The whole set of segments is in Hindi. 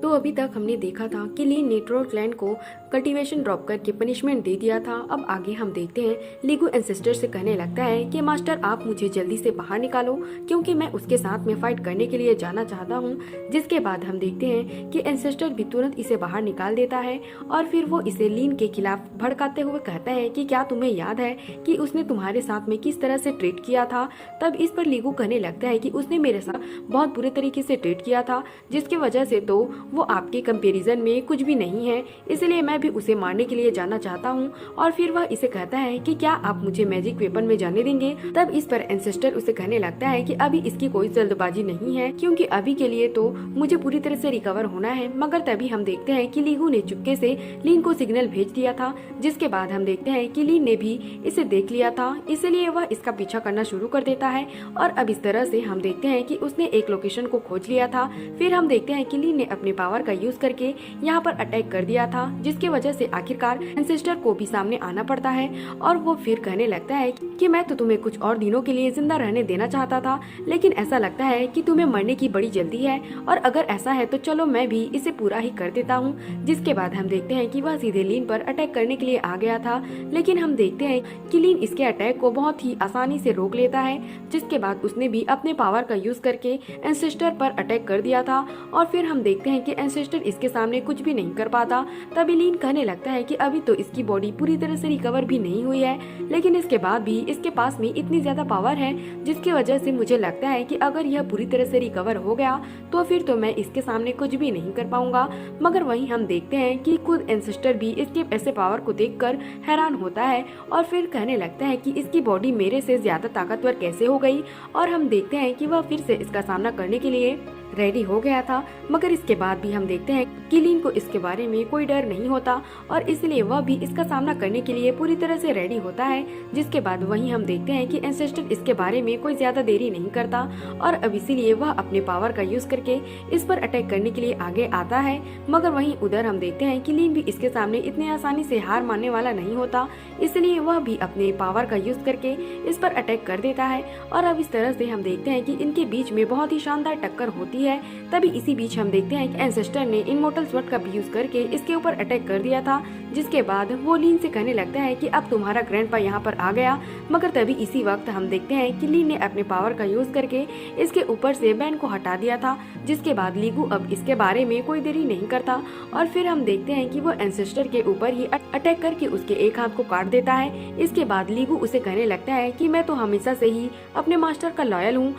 तो अभी तक हमने देखा था कि लीन ने ट्रोल क्लैन को कल्टीवेशन ड्रॉप करके पनिशमेंट दे दिया था। अब आगे हम देखते हैं लीगू एंसेस्टर से कहने लगता है कि मास्टर आप मुझे जल्दी से बाहर निकालो क्योंकि मैं उसके साथ में फाइट करने के लिए जाना चाहता हूँ। जिसके बाद हम देखते हैं कि एंसेस्टर भी तुरंत इसे बाहर निकाल देता है और फिर वो इसे लीन के खिलाफ भड़काते हुए कहता है कि क्या तुम्हें याद है कि उसने तुम्हारे साथ में किस तरह से ट्रीट किया था। तब इस पर लीगू कहने लगता है कि उसने मेरे साथ बहुत बुरे तरीके से ट्रीट किया था, जिसकी वजह से तो वो आपके कंपैरिजन में कुछ भी नहीं है, इसलिए मैं भी उसे मारने के लिए जाना चाहता हूँ। और फिर वह इसे कहता है कि क्या आप मुझे मैजिक वेपन में जाने देंगे। तब इस पर एंसेस्टर उसे कहने लगता है कि अभी इसकी कोई जल्दबाजी नहीं है क्योंकि अभी के लिए तो मुझे पूरी तरह से रिकवर होना है। मगर तभी हम देखते हैं कि लीगू ने चुपके से लीन को सिग्नल भेज दिया था। जिसके बाद हम देखते हैं कि लीन ने भी इसे देख लिया था, इसलिए वह इसका पीछा करना शुरू कर देता है। और अब इस तरह से हम देखते हैं कि उसने एक लोकेशन को खोज लिया था। फिर हम देखते हैं कि लीन ने अपने पावर का यूज करके यहाँ पर अटैक कर दिया था, जिसकी वजह से आखिरकार एंसेस्टर को भी सामने आना पड़ता है। और वो फिर कहने लगता है कि मैं तो तुम्हें कुछ और दिनों के लिए जिंदा रहने देना चाहता था, लेकिन ऐसा लगता है कि तुम्हें मरने की बड़ी जल्दी है, और अगर ऐसा है तो चलो मैं भी इसे पूरा ही कर देता हूँ। जिसके बाद हम देखते हैं कि वह सीधे लीन पर अटैक करने के लिए आ गया था, लेकिन हम देखते हैं कि लीन इसके अटैक को बहुत ही आसानी से रोक लेता है। जिसके बाद उसने भी अपने पावर का यूज करके एंसेस्टर पर अटैक कर दिया था। और फिर हम देखते हैं कि एंसेस्टर इसके सामने कुछ भी नहीं कर पाता। तभी लीन कहने लगता है कि अभी तो इसकी बॉडी पूरी तरह से रिकवर भी नहीं हुई है, लेकिन इसके बाद भी इसके पास में इतनी ज्यादा पावर है, जिसकी वजह से मुझे लगता है कि अगर यह पूरी तरह से रिकवर हो गया तो फिर तो मैं इसके सामने कुछ भी नहीं कर पाऊंगा। मगर वहीं हम देखते हैं कि खुद एंसेस्टर भी इसके ऐसे पावर को देखकर हैरान होता है और फिर कहने लगता है कि इसकी बॉडी मेरे से ज्यादा ताकतवर कैसे हो गई। और हम देखते हैं कि वह फिर से इसका सामना करने के लिए रेडी हो गया था। मगर इसके बाद भी हम देखते हैं कि लीन को इसके बारे में कोई डर नहीं होता और इसलिए वह भी इसका सामना करने के लिए पूरी तरह से रेडी होता है। जिसके बाद वहीं हम देखते हैं कि एंसेस्टर इसके बारे में कोई ज्यादा देरी नहीं करता और अब इसीलिए वह अपने पावर का यूज करके इस पर अटैक करने के लिए आगे आता है। मगर वहीं उधर हम देखते हैं कि लीन भी इसके सामने इतने आसानी से हार मानने वाला नहीं होता, इसलिए वह भी अपने पावर का यूज करके इस पर अटैक कर देता है। और अब इस तरह से हम देखते हैं कि इनके बीच में बहुत ही शानदार टक्कर होती है। तभी इसी बीच हम देखते हैं कि एंसेस्टर ने इमोर्टल स्वॉर्ड का भी यूज करके इसके ऊपर अटैक कर दिया था। जिसके बाद वो लीन से कहने लगता है कि अब तुम्हारा ग्रैंडपा यहाँ पर आ गया। मगर तभी इसी वक्त हम देखते हैं कि लीन ने अपने पावर का यूज करके इसके ऊपर से बैन को हटा दिया था। जिसके बाद लीगू अब इसके बारे में कोई देरी नहीं करता और फिर हम देखते हैं कि वो एंसेस्टर के ऊपर ही अटैक करके उसके एक हाथ को काट देता है। इसके बाद लीगू उसे कहने लगता है कि मैं तो हमेशा से ही अपने मास्टर का लॉयल हूँ,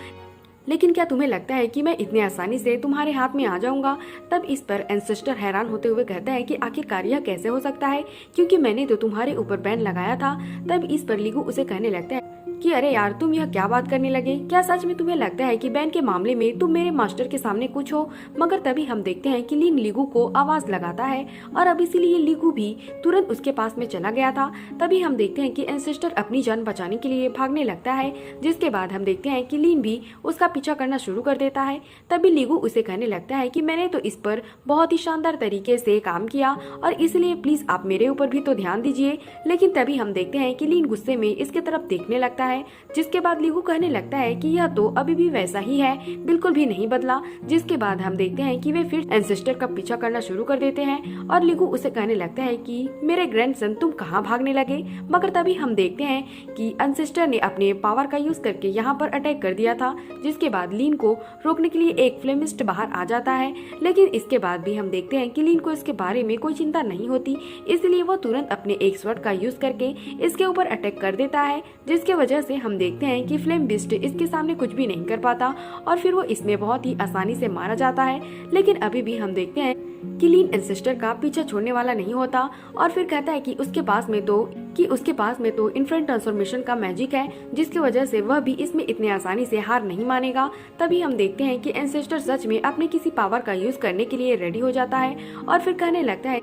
लेकिन क्या तुम्हें लगता है कि मैं इतने आसानी से तुम्हारे हाथ में आ जाऊंगा। तब इस पर एंसेस्टर हैरान होते हुए कहता है कि आखिरकार यह कैसे हो सकता है, क्योंकि मैंने तो तुम्हारे ऊपर बैन लगाया था। तब इस पर लीगू उसे कहने लगता है कि अरे यार तुम यह क्या बात करने लगे, क्या सच में तुम्हें लगता है कि बैन के मामले में तुम मेरे मास्टर के सामने कुछ हो। मगर तभी हम देखते हैं कि लीन लीगू को आवाज लगाता है और अब इसीलिए लीगू भी तुरंत उसके पास में चला गया था। तभी हम देखते हैं कि एंसेस्टर अपनी जान बचाने के लिए भागने लगता है। जिसके बाद हम देखते हैं कि लीन भी उसका पीछा करना शुरू कर देता है। तभी लीगू उसे कहने लगता है कि मैंने तो इस पर बहुत ही शानदार तरीके से काम किया और इसलिए प्लीज आप मेरे ऊपर भी तो ध्यान दीजिए। लेकिन तभी हम देखते हैं कि लीन गुस्से में इसके तरफ देखने लगता है। जिसके बाद लीगू कहने लगता है कि यह तो अभी भी वैसा ही है, बिल्कुल भी नहीं बदला। जिसके बाद हम देखते हैं कि वे फिर एंसेस्टर का पीछा करना शुरू कर देते हैं और लीगू उसे कहने लगता है कि मेरे ग्रैंडसन तुम कहाँ भागने लगे। मगर तभी हम देखते हैं कि एंसेस्टर ने अपने पावर का यूज करके यहाँ पर अटैक कर दिया था। जिसके बाद लीन को रोकने के लिए एक फ्लेमिस्ट बाहर आ जाता है, लेकिन इसके बाद भी हम देखते हैं कि लीन को इसके बारे में कोई चिंता नहीं होती, इसलिए वो तुरंत अपने एक स्वॉर्ड का यूज करके इसके ऊपर अटैक कर देता है। जिसके वजह से हम देखते हैं कि फ्लेम बिस्ट इसके सामने कुछ भी नहीं कर पाता और फिर वो इसमें बहुत ही आसानी से मारा जाता है। लेकिन अभी भी हम देखते हैं कि लीन एंसेस्टर का पीछा छोड़ने वाला नहीं होता और फिर कहता है कि उसके पास में तो इन्फेंट ट्रांसफॉर्मेशन का मैजिक है, जिसकी वजह से वह भी इसमें इतने आसानी से हार नहीं मानेगा। तभी हम देखते हैं कि एंसेस्टर सच में अपने किसी पावर का यूज करने के लिए रेडी हो जाता है और फिर कहने लगता है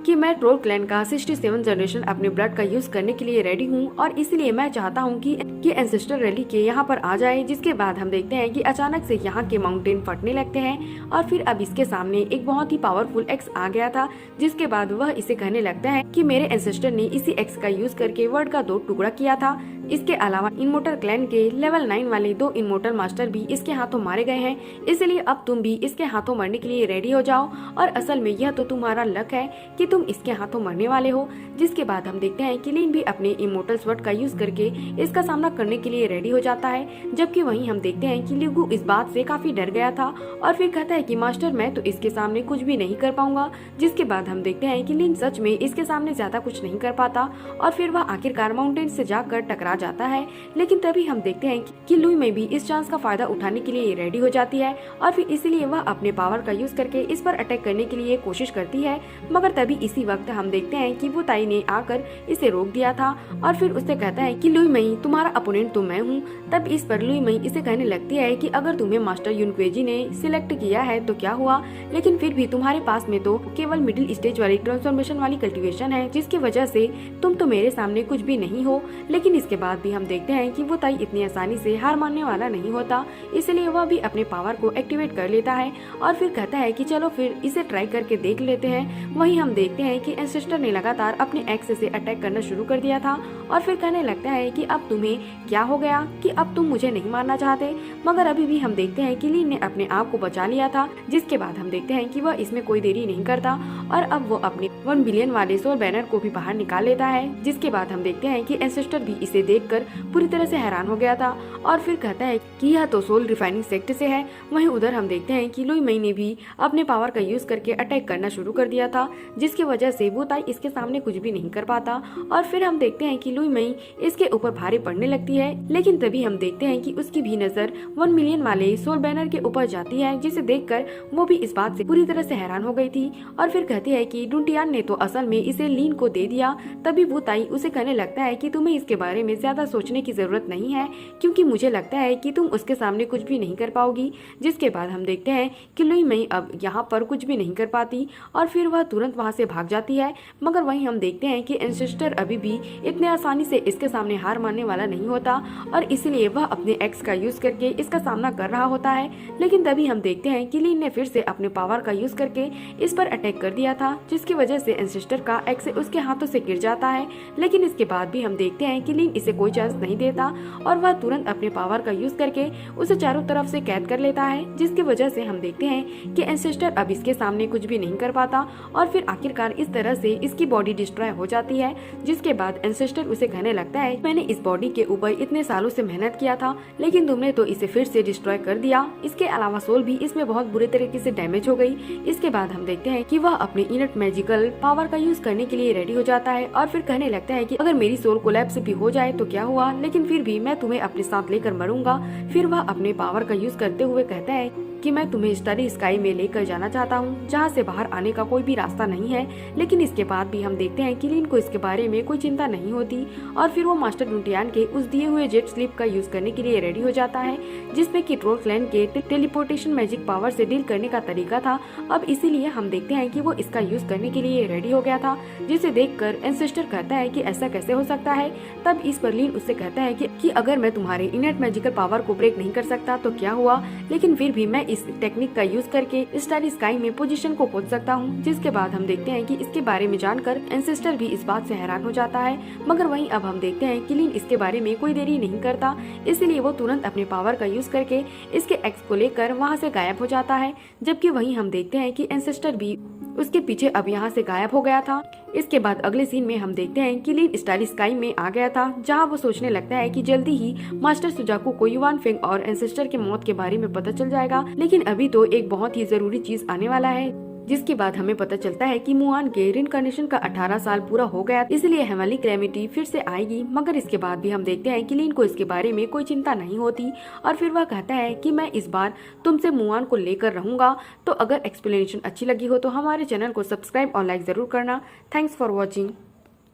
कि मैं ट्रोल क्लैन का 67 जनरेशन अपने ब्लड का यूज करने के लिए रेडी हूँ और इसलिए मैं चाहता हूँ कि एंसेस्टर रैली के यहाँ पर आ जाए। जिसके बाद हम देखते हैं कि अचानक से यहाँ के माउंटेन फटने लगते हैं और फिर अब इसके सामने एक बहुत ही पावरफुल एक्स आ गया था। जिसके बाद वह इसे कहने लगता है कि मेरे एंसेस्टर ने इसी एक्स का यूज करके वर्ल्ड का 2 टुकड़ा किया था। इसके अलावा इमोर्टल क्लैन के लेवल 9 वाले 2 इमोर्टल मास्टर भी इसके हाथों मारे गए हैं, इसलिए अब तुम भी इसके हाथों मरने के लिए रेडी हो जाओ। और असल में यह तो तुम्हारा लक है कि तुम इसके हाथों मरने वाले हो। जिसके बाद हम देखते हैं कि लीन भी अपने इमोर्टल स्वॉर्ड का यूज करके इसका सामना करने के लिए रेडी हो जाता है। जबकि वहीं हम देखते हैं कि लीगू इस बात से काफी डर गया था और फिर कहता है कि मास्टर मैं तो इसके सामने कुछ भी नहीं कर पाऊंगा। जिसके बाद हम देखते हैं कि लीन सच में इसके सामने ज्यादा कुछ नहीं कर पाता और फिर वह आखिरकार माउंटेन से जाकर टकरा जाता है। लेकिन तभी हम देखते हैं कि लुई में भी इस चांस का फायदा उठाने के लिए रेडी हो जाती है और फिर इसीलिए वह अपने पावर का यूज करके इस पर अटैक करने के लिए कोशिश करती है। मगर तभी इसी वक्त हम देखते हैं कि वो ताई ने आकर इसे रोक दिया था और फिर उससे कहता है कि लुई मई तुम्हारा अपोनेंट तो मैं हूँ। तब इस पर लुई मई इसे कहने लगती है कि अगर तुम्हें मास्टर यूनक्वेजी ने सिलेक्ट किया है तो क्या हुआ, लेकिन फिर भी तुम्हारे पास में तो केवल मिडिल स्टेज वाली ट्रांसफॉर्मेशन वाली कल्टीवेशन है, जिसकी वजह से तुम तो मेरे सामने कुछ भी नहीं हो। लेकिन इसके बाद भी हम देखते हैं कि वो ताई इतनी आसानी से हार मानने वाला नहीं होता, इसलिए वह भी अपने पावर को एक्टिवेट कर लेता है और फिर कहता है कि चलो फिर इसे ट्राई करके देख लेते हैं। वहीं हम देखते हैं कि एंसेस्टर ने लगातार अपने एक्स से अटैक करना शुरू कर दिया था और फिर कहने लगता है कि अब तुम्हें क्या हो गया कि अब तुम मुझे नहीं मारना चाहते। मगर अभी भी हम देखते हैं कि लीन ने अपने आप को बचा लिया था। जिसके बाद हम देखते हैं कि वह इसमें कोई देरी नहीं करता और अब वो अपने 1 बिलियन वाले सोल बैनर को भी बाहर निकाल लेता है। जिसके बाद हम देखते हैं कि एंसेस्टर भी इसे देखकर पूरी तरह से हैरान हो गया था और फिर कहता है कि यह तो सोल रिफाइनिंग सेक्टर से है। वहीं उधर हम देखते हैं कि लुई मई ने भी अपने पावर का यूज करके अटैक करना शुरू कर दिया था, जिसकी वजह से वो ताई इसके सामने कुछ भी नहीं कर पाता और फिर हम देखते हैं कि लुई मई इसके ऊपर भारी पड़ने लगती है। लेकिन तभी हम देखते हैं कि उसकी भी नजर 1 मिलियन वाले सोल बैनर के ऊपर जाती है, जिसे देखकर वो भी इस बात से पूरी तरह से हैरान हो गई थी और फिर कहती है कि डुंटियान ने तो असल में इसे लीन को दे दिया। तभी वो ताई उसे कहने लगता है कि तुम्हें इसके बारे में ज्यादा सोचने की जरूरत नहीं है, क्योंकि मुझे लगता है कि तुम उसके सामने कुछ भी नहीं कर पाओगी। जिसके बाद हम देखते हैं कि लुई मई अब यहाँ पर कुछ भी नहीं कर पाती और फिर वह तुरंत वहाँ से भाग जाती है। मगर वहीं हम देखते हैं कि एंसेस्टर अभी भी इतने आसानी से इसके सामने हार मानने वाला नहीं होता और इसलिए वह अपने एक्स का यूज करके इसका सामना कर रहा होता है। लेकिन तभी हम देखते हैं कि लीन ने फिर से अपने पावर का यूज करके इस पर अटैक कर दिया था, जिसकी वजह से एंसेस्टर का एक्स उसके हाथों से गिर जाता है। लेकिन इसके बाद भी हम देखते हैं कि लीन इसे कोई चांस नहीं देता और वह तुरंत अपने पावर का यूज करके उसे चारों तरफ से कैद कर लेता है, जिसकी वजह से हम देखते हैं कि एंसेस्टर अब इसके सामने कुछ भी नहीं कर पाता और फिर आखिरकार इस तरह से इसकी बॉडी डिस्ट्रॉय हो जाती है। जिसके बाद एंसेस्टर उसे कहने लगता है मैंने इस बॉडी के ऊपर इतने सालों से मेहनत किया था, लेकिन तुमने तो इसे फिर से डिस्ट्रॉय कर दिया। इसके अलावा सोल भी इसमें बहुत बुरे तरीके से डैमेज हो गई। इसके बाद हम देखते हैं कि वह अपने इनट मैजिकल पावर का यूज करने के लिए रेडी हो जाता है और फिर कहने लगता है कि अगर मेरी सोल कोलैप्स भी हो जाए तो क्या हुआ, लेकिन फिर भी मैं तुम्हें अपने साथ लेकर मरूंगा। फिर वह अपने पावर का यूज करते हुए कहता है कि मैं तुम्हें स्टारी स्काई में लेकर जाना चाहता हूँ, जहाँ से बाहर आने का कोई भी रास्ता नहीं है। लेकिन इसके बाद भी हम देखते हैं कि लीन को इसके बारे में कोई चिंता नहीं होती और फिर वो मास्टर डुंटियान के उस दिए हुए जेट स्लीप का यूज करने के लिए रेडी हो जाता है, जिसमें कि ट्रोल क्लैन के टेलीपोर्टेशन मैजिक पावर से डील करने का तरीका था। अब इसीलिए हम देखते हैं कि वो इसका यूज करने के लिए रेडी हो गया था, जिसे देखकर एंसेस्टर कहता है कि ऐसा कैसे हो सकता है। तब इस पर लीन उससे कहता है कि अगर मैं तुम्हारे इनट मैजिकल पावर को ब्रेक नहीं कर सकता तो क्या हुआ, लेकिन फिर भी मैं इस टेक्निक का यूज करके स्टारी स्काई में पोजीशन को पहुंच सकता हूं। जिसके बाद हम देखते हैं कि इसके बारे में जानकर एंसेस्टर भी इस बात से हैरान हो जाता है। मगर वहीं अब हम देखते हैं कि लीन इसके बारे में कोई देरी नहीं करता, इसलिए वो तुरंत अपने पावर का यूज करके इसके एक्स को लेकर वहां से गायब हो जाता है। जबकि वहीं हम देखते हैं कि एंसेस्टर भी उसके पीछे अब यहाँ से गायब हो गया था। इसके बाद अगले सीन में हम देखते हैं कि लीन स्टारी स्काई में आ गया था, जहाँ वो सोचने लगता है कि जल्दी ही मास्टर सुजाकू को युवान फेंग और एंसेस्टर के मौत के बारे में पता चल जाएगा। लेकिन अभी तो एक बहुत ही जरूरी चीज आने वाला है, जिसके बाद हमें पता चलता है कि मुआन के रिनकार्नेशन का 18 साल पूरा हो गया, इसलिए हेवनली कैलेमिटी फिर से आएगी। मगर इसके बाद भी हम देखते हैं कि लीन को इसके बारे में कोई चिंता नहीं होती और फिर वह कहता है कि मैं इस बार तुमसे मुआन को लेकर रहूंगा। तो अगर एक्सप्लेनेशन अच्छी लगी हो तो हमारे चैनल को सब्सक्राइब और लाइक जरूर करना। Thanks for watching.